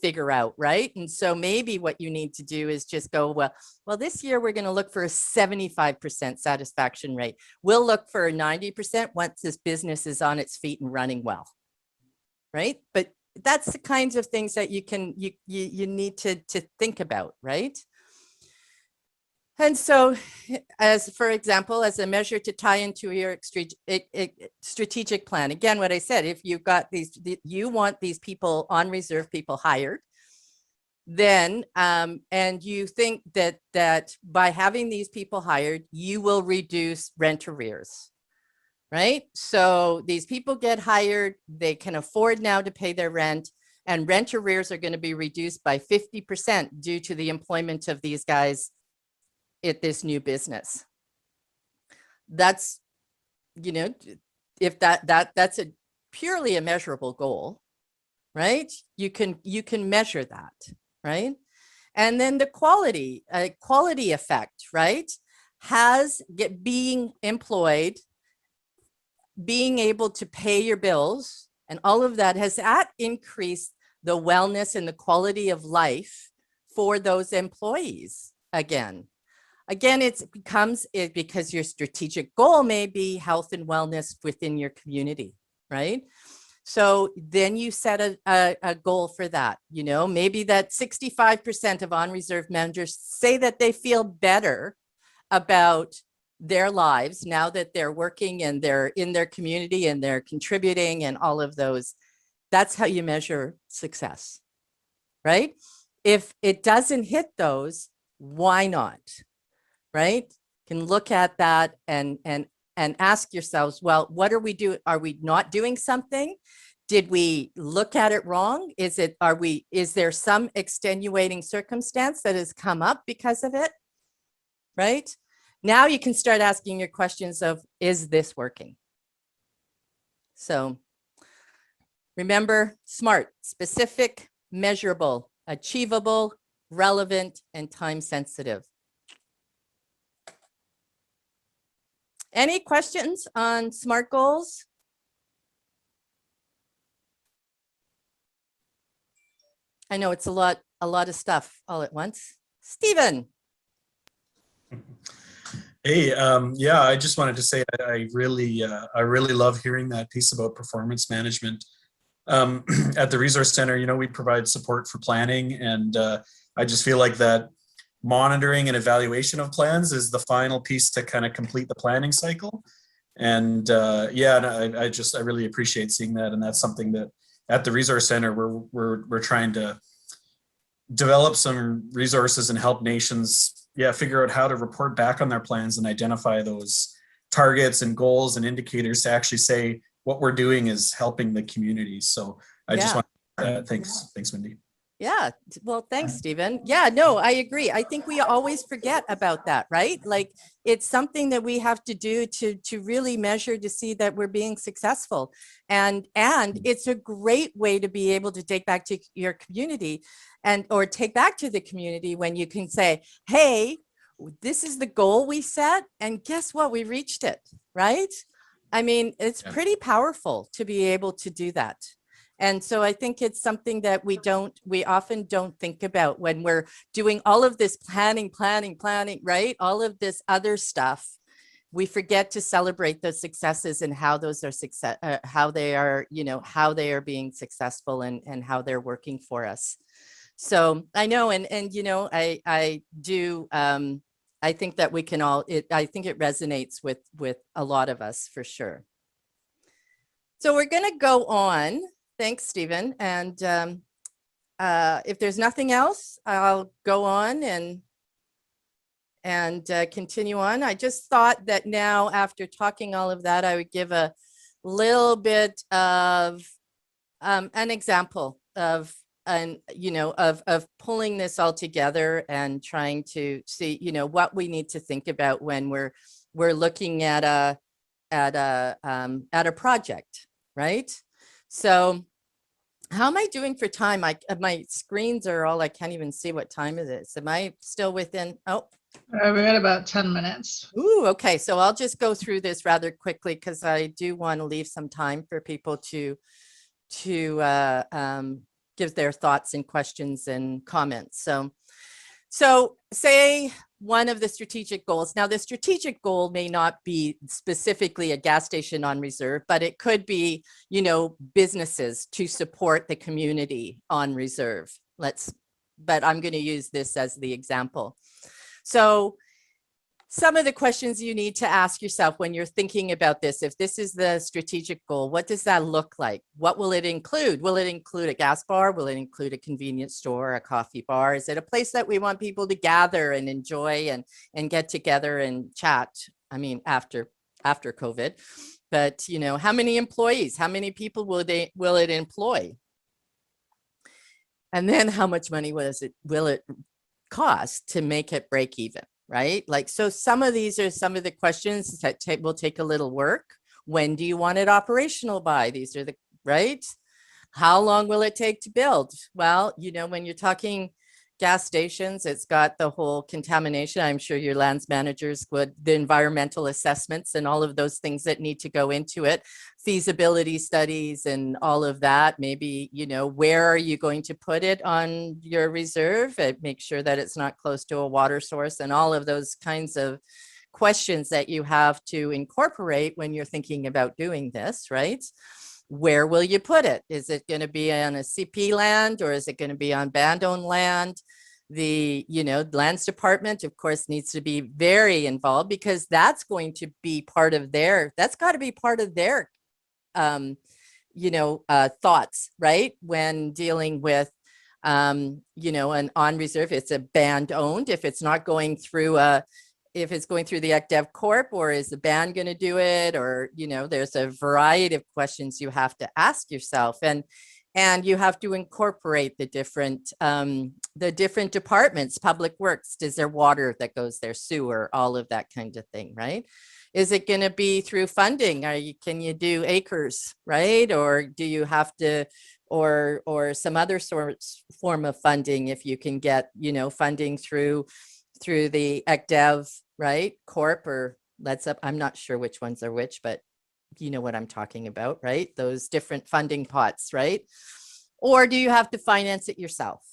figure out, right? And so maybe what you need to do is just go, well, this year we're going to look for a 75% satisfaction rate. We'll look for a 90% once this business is on its feet and running well, right? But that's the kinds of things that you need to think about, right? And so, as for example, as a measure to tie into your strategic plan, again, what I said, if you've got you want these people on reserve, people hired, then and you think that by having these people hired, you will reduce rent arrears, right? So these people get hired, they can afford now to pay their rent, and rent arrears are going to be reduced by 50% due to the employment of these guys at this new business. That's, if that's a purely a measurable goal, right? You can measure that, right? And then the quality effect, right? Being employed, being able to pay your bills, and all of that, has that increased the wellness and the quality of life for those employees again? Again, because your strategic goal may be health and wellness within your community, right? So then you set a goal for that. Maybe that 65% of on-reserve managers say that they feel better about their lives now that they're working and they're in their community and they're contributing and all of those. That's how you measure success, right? If it doesn't hit those, why not? Right? You can look at that and ask yourselves, well, what are we doing? Are we not doing something? Did we look at it wrong? Is there some extenuating circumstance that has come up because of it? Right? Now you can start asking your questions of, is this working? So remember, SMART: specific, measurable, achievable, relevant, and time sensitive. Any questions on SMART goals? I know it's a lot of stuff all at once. Stephen. Hey, yeah, I just wanted to say I really love hearing that piece about performance management. At the Resource Center, we provide support for planning, and I just feel like that monitoring and evaluation of plans is the final piece to kind of complete the planning cycle. And yeah, and I really appreciate seeing that, and that's something that at the Resource Center we're trying to develop some resources and help nations, figure out how to report back on their plans and identify those targets and goals and indicators to actually say what we're doing is helping the community. So I just want thanks, Wendy. Yeah, well, thanks, Stephen. Yeah, no, I agree. I think we always forget about that, right? Like, it's something that we have to do to really measure to see that we're being successful. And it's a great way to be able to take back to your community or take back to the community when you can say, hey, this is the goal we set, and guess what? We reached it, right? I mean, it's pretty powerful to be able to do that. And so I think it's something that we often don't think about when we're doing all of this planning, right? All of this other stuff. We forget to celebrate those successes and how those are how they are being successful and how they're working for us. So I know, and I do, I think that we can all, I think it resonates with a lot of us for sure. So we're going to go on. Thanks, Stephen. And if there's nothing else, I'll go on and continue on. I just thought that now, after talking all of that, I would give a little bit of an example of pulling this all together and trying to see, what we need to think about when we're looking at a project, right? So how am I doing for time? My screens are all, I can't even see what time it is. Am I still within? Oh, we got about 10 minutes. Ooh, okay. So I'll just go through this rather quickly because I do want to leave some time for people to give their thoughts and questions and comments. So say one of the strategic goals. Now, the strategic goal may not be specifically a gas station on reserve, but it could be, you know, businesses to support the community on reserve. But I'm going to use this as the example. So some of the questions you need to ask yourself when you're thinking about this, if this is the strategic goal, what does that look like? What will it include? Will it include a gas bar? Will it include a convenience store, a coffee bar? Is it a place that we want people to gather and enjoy and get together and chat? I mean, after COVID, but you know, how many employees, how many people will it employ? And then how much money will it cost to make it break even? Right? Like, so some of these are some of the questions that will take a little work. When do you want it operational by? These are the, right? How long will it take to build? Well, you know, when you're talking gas stations, it's got the whole contamination. I'm sure your lands managers would, the environmental assessments and all of those things that need to go into it, feasibility studies and all of that. Maybe, you know, where are you going to put it on your reserve? And make sure that it's not close to a water source and all of those kinds of questions that you have to incorporate when you're thinking about doing this, right? Where will you put it? Is it going to be on a CP land or is it going to be on band-owned land? The, you know, lands department, of course, needs to be very involved because that's going to be part of their, that's got to be part of their, you know, thoughts, right? When dealing with, you know, an on reserve, it's a band owned. If it's not going through if it's going through the ECDEV Corp, or is the band going to do it? Or, you know, there's a variety of questions you have to ask yourself, and you have to incorporate the different departments. Public Works, is there water that goes there, sewer, all of that kind of thing, right? Is it going to be through funding? Can you do acres, right? Or do you have to, or some other form of funding if you can get, you know, funding through the ECDEV, right? Corp, or I'm not sure which ones are which, but you know what I'm talking about, right? Those different funding pots, right? Or do you have to finance it yourself?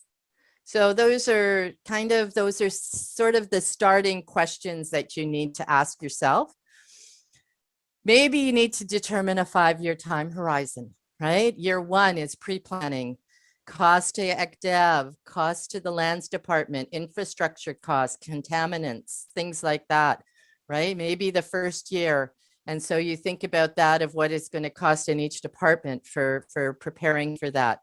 So those are sort of the starting questions that you need to ask yourself. Maybe you need to determine a 5-year time horizon, right? Year 1 is pre-planning. Cost to ECDEV, cost to the lands department, infrastructure costs, contaminants, things like that, right? Maybe the first year. And so you think about that, of what it's going to cost in each department for preparing for that.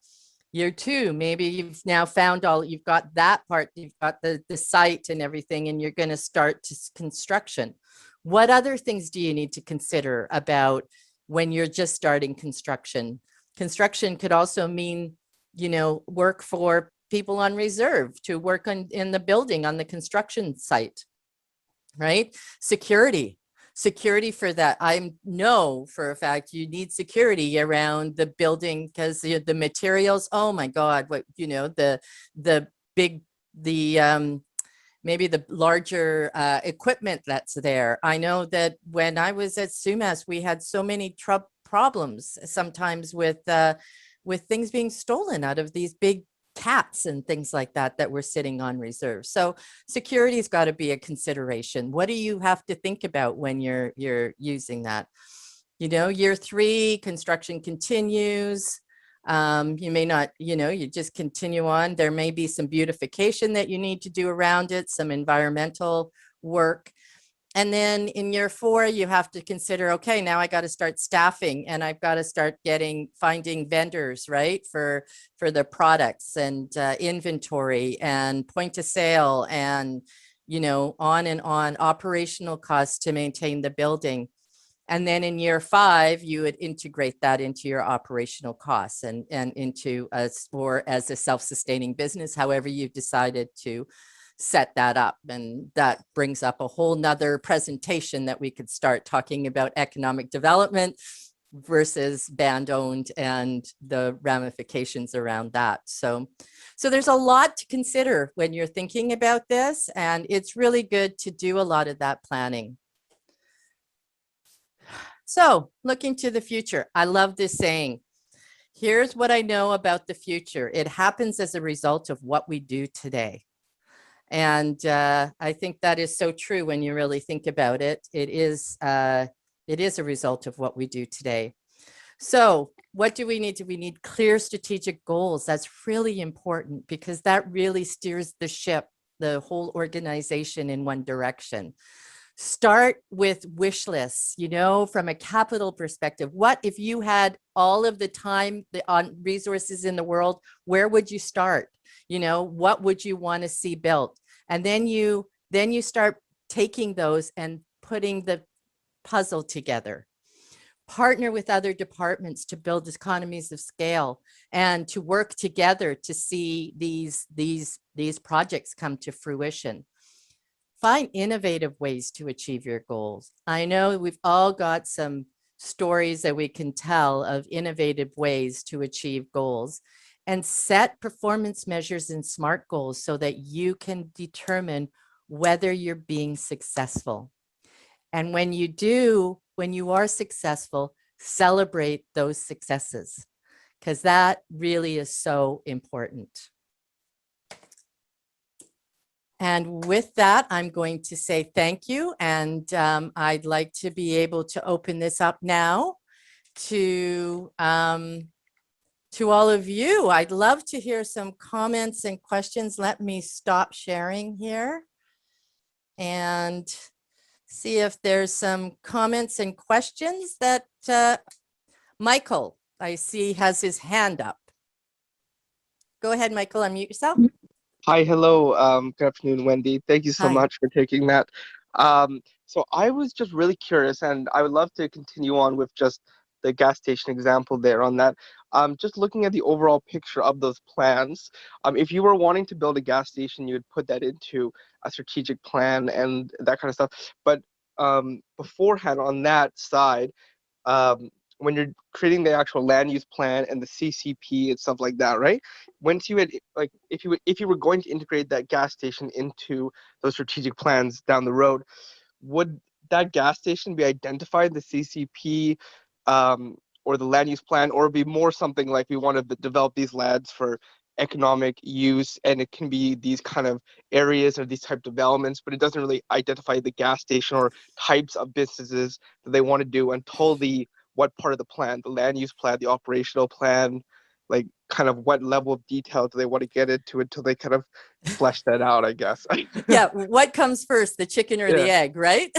Year 2, maybe you've now found you've got that part, you've got the site and everything, and you're going to start construction. What other things do you need to consider about when you're just starting construction? Construction could also mean, you know, work for people on reserve to work in the building, on the construction site, right? Security for that. I know for a fact you need security around the building because the materials, oh my God, what, you know, maybe the larger equipment that's there. I know that when I was at Sumas, we had so many problems sometimes with things being stolen out of these big cats and things like that were sitting on reserve. So security's got to be a consideration. What do you have to think about when you're using that? You know, year 3, construction continues. You may not, you know, you just continue on. There may be some beautification that you need to do around it, some environmental work. And then in year 4, you have to consider, okay, now I got to start staffing and I've got to start finding vendors, right? For the products and inventory and point of sale and, you know, on and on, operational costs to maintain the building. And then in year 5, you would integrate that into your operational costs and into or as a self-sustaining business, however you've decided to set that up. And that brings up a whole nother presentation that we could start talking about economic development versus band owned and the ramifications around that. So there's a lot to consider when you're thinking about this, and it's really good to do a lot of that planning. So looking to the future, I love this saying. Here's what I know about the future. It happens as a result of what we do today. And I think that is so true when you really think about it. It is a result of what we do today. So what do we need? We need clear strategic goals. That's really important because that really steers the ship, the whole organization in one direction. Start with wish lists, from a capital perspective. What if you had all of the time on resources in the world, where would you start? What would you want to see built? And then you start taking those and putting the puzzle together. Partner with other departments to build economies of scale and to work together to see these projects come to fruition. Find innovative ways to achieve your goals. I know we've all got some stories that we can tell of innovative ways to achieve goals, and set performance measures and SMART goals so that you can determine whether you're being successful. And when you are successful, celebrate those successes, because that really is so important. And with that, I'm going to say thank you. And I'd like to be able to open this up now to all of you. I'd love to hear some comments and questions. Let me stop sharing here and see if there's some comments and questions that Michael, I see, has his hand up. Go ahead, Michael, unmute yourself. Hi, hello. Good afternoon, Wendy. Thank you so Hi. much for taking that. So I was just really curious, and I would love to continue on with just the gas station example there on that. Just looking at the overall picture of those plans, if you were wanting to build a gas station, you would put that into a strategic plan and that kind of stuff. But beforehand on that side, when you're creating the actual land use plan and the CCP and stuff like that, right? Once you had, like, if you were going to integrate that gas station into those strategic plans down the road, would that gas station be identified in the CCP or the land use plan, or be more something like we want to develop these lands for economic use, and it can be these kind of areas or these type of developments, but it doesn't really identify the gas station or types of businesses that they want to do until what part of the plan, the land use plan, the operational plan, like kind of what level of detail do they want to get into until they kind of flesh that out, I guess. Yeah, what comes first, the chicken or the Yeah. egg, right?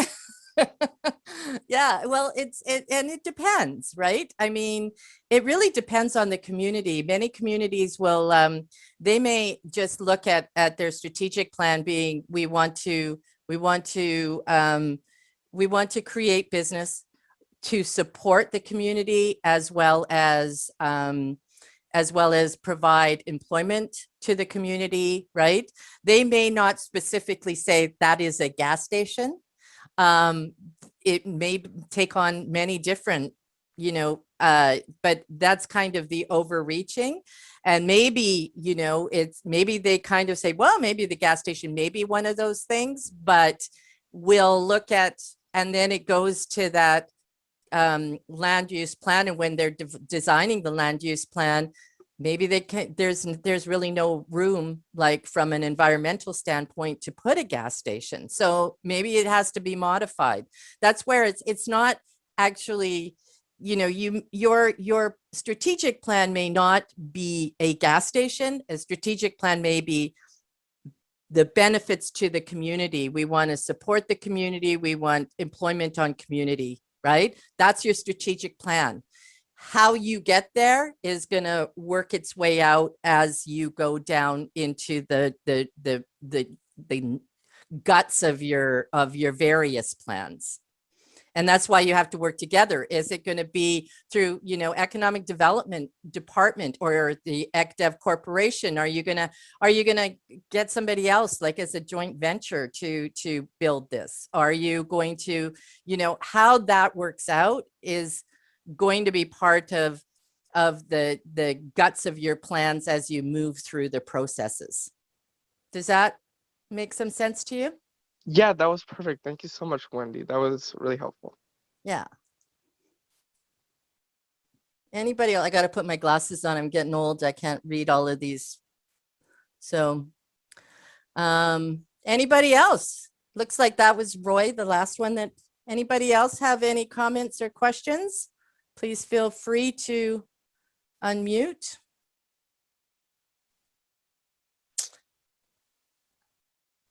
Yeah, well, it depends, right? I mean, it really depends on the community. Many communities will, they may just look at their strategic plan being, we want to create business to support the community as well as provide employment to the community, right? They may not specifically say that is a gas station. It may take on many different, but that's kind of the overreaching. And maybe, maybe they kind of say, well, maybe the gas station may be one of those things, but we'll look at, and then it goes to that land use plan. And when they're designing the land use plan, maybe they can, there's really no room, like from an environmental standpoint, to put a gas station. So maybe it has to be modified. That's where it's not actually, your strategic plan may not be a gas station. A strategic plan may be the benefits to the community. We want to support the community. We want employment on community, right? That's your strategic plan. How you get there is going to work its way out as you go down into the guts of your various plans. And that's why you have to work together. Is it going to be through, economic development department or the ECDEV corporation? Are you going to get somebody else, like as a joint venture, to build this? Are you going to, how that works out is going to be part of the guts of your plans as you move through the processes. Does that make some sense to you? Yeah, that was perfect. Thank you so much, Wendy. That was really helpful. Yeah. Anybody else? I got to put my glasses on. I'm getting old. I can't read all of these. So, Anybody else? Looks like that was Roy, the last one. That anybody else have any comments or questions? Please feel free to unmute.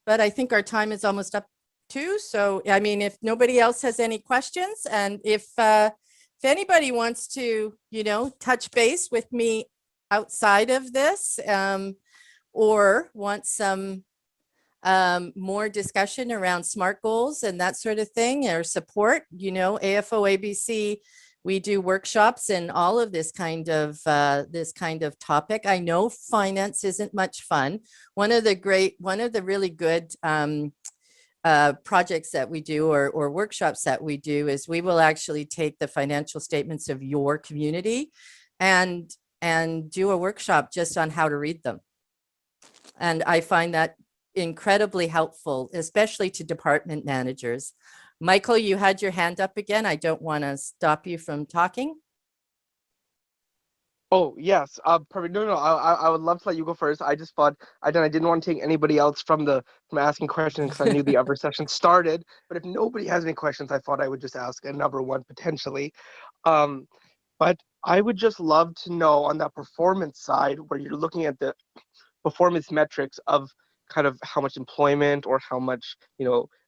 But I think our time is almost up too. So, I mean, if nobody else has any questions, and if anybody wants to, touch base with me outside of this, or want some more discussion around SMART goals and that sort of thing, or support, AFOA BC, we do workshops and all of this kind of topic. I know finance isn't much fun. One of the really good projects that we do, or workshops that we do, is we will actually take the financial statements of your community and do a workshop just on how to read them. And I find that incredibly helpful, especially to department managers. Michael, you had your hand up again. I don't want to stop you from talking. Oh, yes. Perfect. No, I would love to let you go first. I just thought I didn't want to take anybody else from asking questions, because I knew the other session started. But if nobody has any questions, I thought I would just ask another one potentially. But I would just love to know, on that performance side, where you're looking at the performance metrics of kind of how much employment, or how much,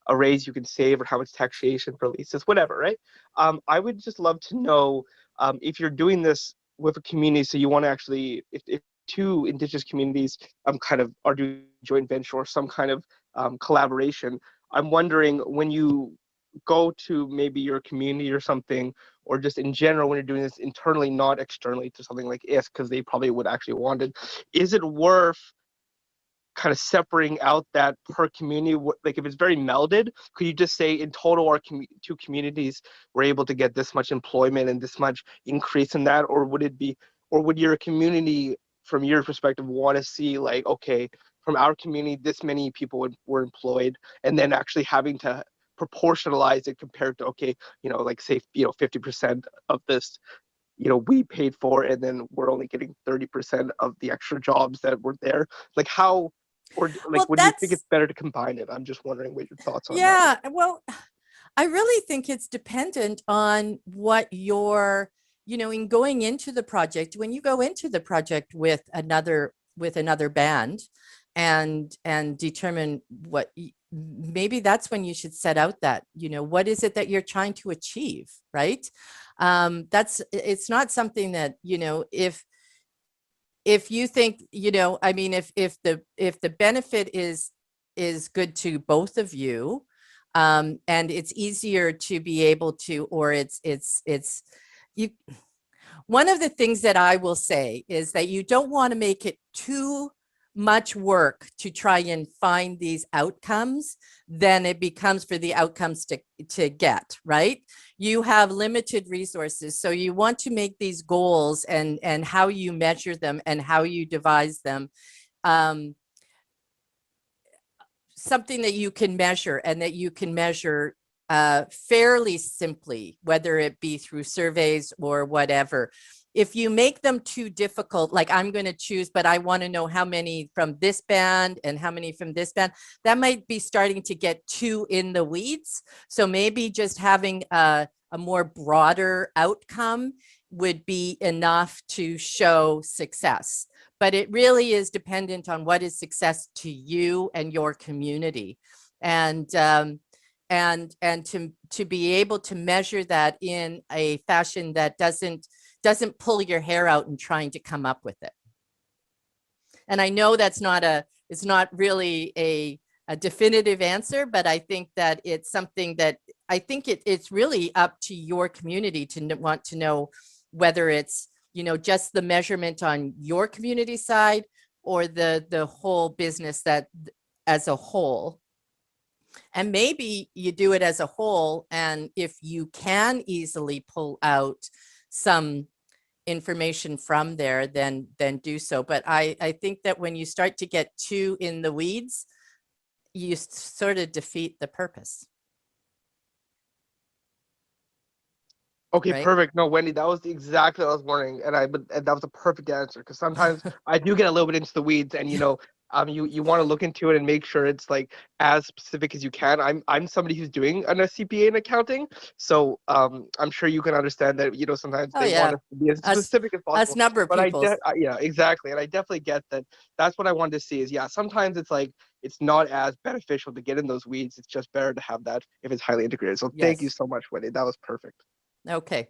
a raise you can save, or how much taxation for leases, whatever, right? I would just love to know, if you're doing this with a community, so you want to actually, if two Indigenous communities kind of are doing joint venture or some kind of collaboration, I'm wondering, when you go to maybe your community or something, or just in general when you're doing this internally, not externally to something like ISK, because they probably would actually want it, is it worth kind of separating out that per community? Like, if it's very melded, could you just say, in total, our two communities were able to get this much employment and this much increase in that? Or would your community, from your perspective, want to see, like, okay, from our community, this many people were employed, and then actually having to proportionalize it compared to, okay, like, say, 50% of this, we paid for, and then we're only getting 30% of the extra jobs that were there? Like, how, or like, Well, would you think it's better to combine it? I'm just wondering what your thoughts on that. Yeah, well, I really think it's dependent on what your, in going into the project, when you go into the project with another band, and determine what, maybe that's when you should set out that, what is it that you're trying to achieve, right? It's not something that, if you think, I mean, if the benefit is good to both of you, and it's easier to be able to, or it's you. One of the things that I will say is that you don't want to make it too much work to try and find these outcomes, then it becomes for the outcomes to get, right? You have limited resources, so you want to make these goals and how you measure them and how you devise them, something that you can measure, and that you can measure fairly simply, whether it be through surveys or whatever. If you make them too difficult, like, I'm going to choose, but I want to know how many from this band and how many from this band, that might be starting to get too in the weeds. So maybe just having a more broader outcome would be enough to show success. But it really is dependent on what is success to you and your community. And to be able to measure that in a fashion that doesn't pull your hair out and trying to come up with it. And I know it's not really a definitive answer, but I think that it's something that I think it's really up to your community to want to know whether it's, just the measurement on your community side, or the whole business that as a whole. And maybe you do it as a whole, and if you can easily pull out some information from there, then do so. But I think that when you start to get too in the weeds, you sort of defeat the purpose. Okay, right? perfect. No, Wendy, that was exactly what I was wondering, and that was a perfect answer, because sometimes I do get a little bit into the weeds, and you want to look into it and make sure it's like as specific as you can. I'm somebody who's doing a CPA in accounting, so I'm sure you can understand that, you know, sometimes Oh, they yeah. want us to be as Us- specific as Us possible. number But people. yeah, exactly, and I definitely get that. That's what I wanted to see is, yeah, sometimes it's like it's not as beneficial to get in those weeds. It's just better to have that if it's highly integrated. So thank you Yes. so much, Wendy. That was perfect. Okay.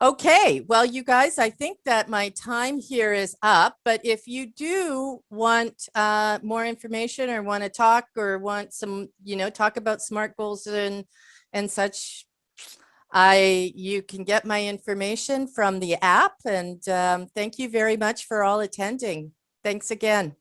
Okay, well, you guys, I think that my time here is up, but if you do want more information or want to talk or want some, you know, talk about SMART goals and such, you can get my information from the app, and thank you very much for all attending. Thanks again.